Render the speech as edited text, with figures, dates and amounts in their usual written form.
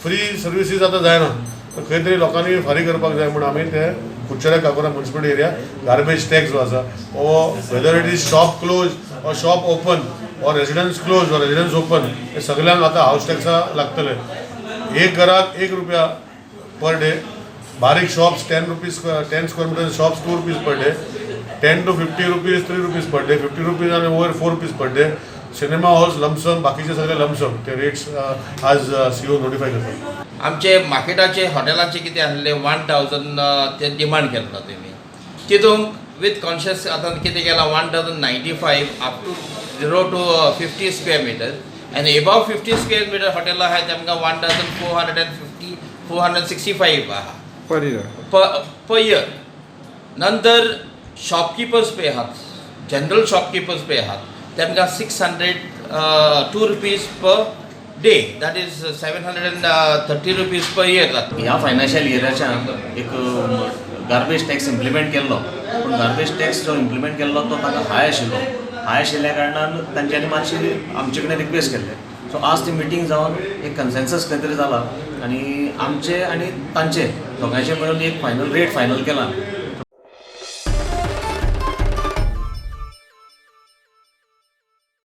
Free services आतां जायना, खंय तरी लोकांनी फारीक करपाक जाय म्हणून आमी ते कुडचड्या काकोरा म्युनिसिपालिटी एरिया गार्बेज टॅक्स जो आसा हो whether it is shop close और शॉप ओपन और रेजिडेंस क्लोज और रेजिडेंस ओपन हे सगळ्यांक आतां हाऊस टॅक्सा लागतले. एक घराक ₹1 पर डे, बारीक shops 10 rupees 10 square metre shops ₹2 per day, 10 to 50 rupees ₹3 per day, 50 rupees आणि over ₹4 per day. Cinema halls lump sum, बाकीचे सगळे लमसम ते रेट्स आज CEO नोटिफाय करतात. आमचे मार्केटाचे हॉटेलाचे कितें आसले 1000 ते डिमांड केल्लो तेमी तितूंक विथ कॉन्शियस आतां कितें केलां 1095 up to 0 to 50 square metre आनी एबाव 50 स्क्वेअर मीटर हॉटेलां आहात तांकां 1450 465 आहा पर इयर. नंतर शॉपकीपर्स पे आहात, जनरल शॉपकीपर्स पे आहात तांकां 602 rupees per day, that is 730 rupees per year जाता. ह्या फायनान्शियल इयराच्यान एक गार्बेज टॅक्स इम्प्लिमेंट केल्लो, पूण गार्बेज टॅक्स जो इम्प्लिमेंट केल्लो तो ताका हाय आशिल्ल्या कारणान तांच्यांनी मातशी आमचे कडेन रिक्वेस्ट केल्ले. सो आज ती मिटींग जावन एक कन्सेन्सस खंय तरी जाला आनी आमचे आनी तांचे दोगांयचे मेळून एक फायनल रेट फायनल केला.